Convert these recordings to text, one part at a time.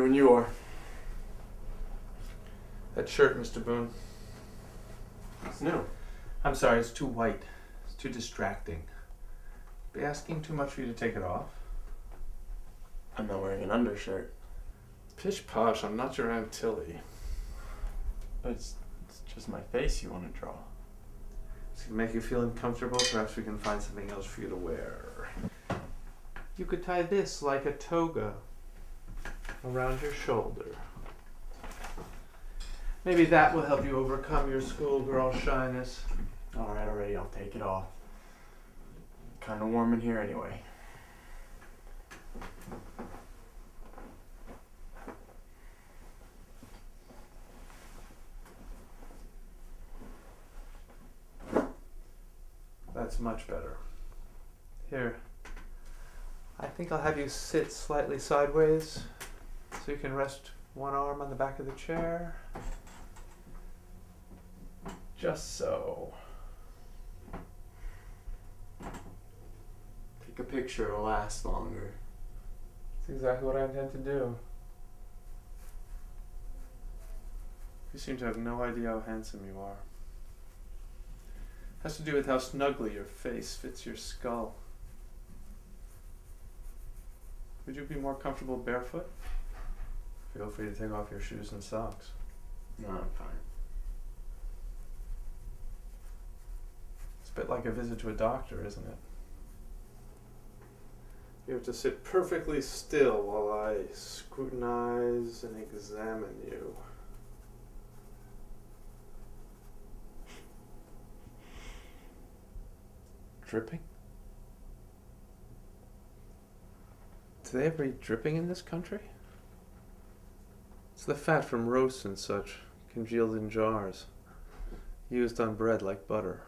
when you are. That shirt, Mr. Boone. It's new. I'm sorry, it's too white. It's too distracting. Be asking too much for you to take it off? I'm not wearing an undershirt. Pish posh, I'm not your Aunt Tilly. But it's just my face you want to draw. Does it make you feel uncomfortable? Perhaps we can find something else for you to wear. You could tie this like a toga around your shoulder. Maybe that will help you overcome your schoolgirl shyness. Alright, I'll take it off. Kinda warm in here anyway. That's much better. Here. I think I'll have you sit slightly sideways so you can rest one arm on the back of the chair. Just so. Take a picture, it'll last longer. That's exactly what I intend to do. You seem to have no idea how handsome you are. Has to do with how snugly your face fits your skull. Would you be more comfortable barefoot? Feel free to take off your shoes and socks. No, I'm fine. It's a bit like a visit to a doctor, isn't it? You have to sit perfectly still while I scrutinize and examine you. Dripping? Do they ever eat dripping in this country? It's the fat from roasts and such, congealed in jars, used on bread like butter.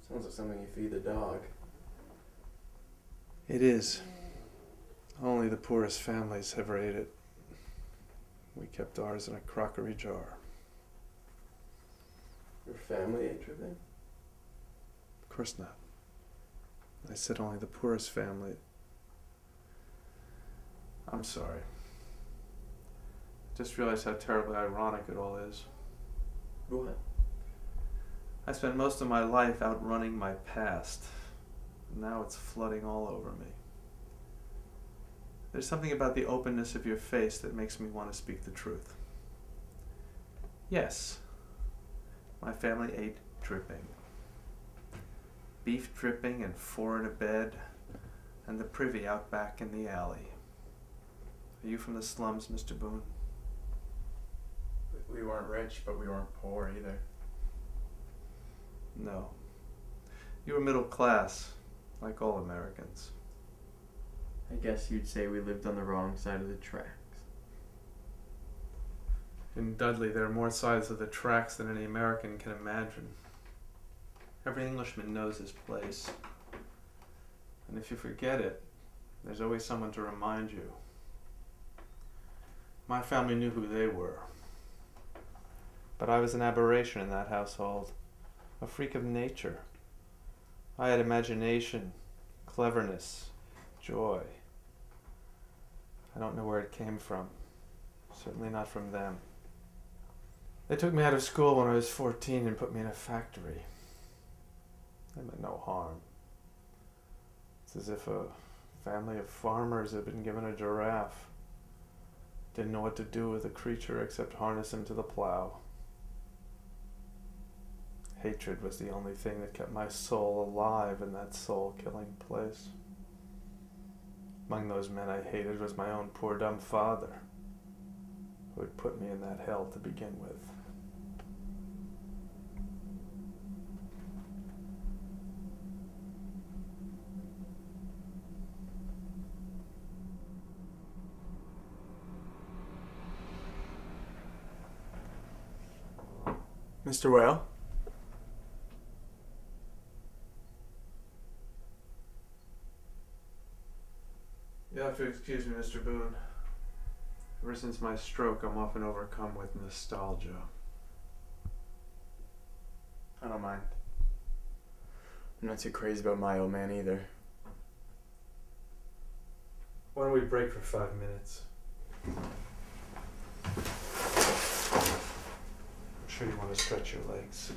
Sounds like something you feed the dog. It is. Only the poorest families ever ate it. We kept ours in a crockery jar. Your family ate dripping? Of course not. I said only the poorest family. I'm sorry. Just realized how terribly ironic it all is. What? I spent most of my life outrunning my past. Now it's flooding all over me. There's something about the openness of your face that makes me want to speak the truth. Yes, my family ate dripping. Beef dripping and 4 in a bed, and the privy out back in the alley. Are you from the slums, Mr. Boone? We weren't rich, but we weren't poor either. No. You were middle class, like all Americans. I guess you'd say we lived on the wrong side of the tracks. In Dudley, there are more sides of the tracks than any American can imagine. Every Englishman knows his place. And if you forget it, there's always someone to remind you. My family knew who they were. But I was an aberration in that household, a freak of nature. I had imagination, cleverness, joy. I don't know where it came from. Certainly not from them. They took me out of school when I was 14 and put me in a factory. They meant no harm. It's as if a family of farmers had been given a giraffe. Didn't know what to do with the creature except harness him to the plow. Hatred was the only thing that kept my soul alive in that soul-killing place. Among those men I hated was my own poor dumb father, who had put me in that hell to begin with. Mr. Whale? You'll have to excuse me, Mr. Boone. Ever since my stroke, I'm often overcome with nostalgia. I don't mind. I'm not too crazy about my old man either. Why don't we break for 5 minutes? I'm sure you want to stretch your legs.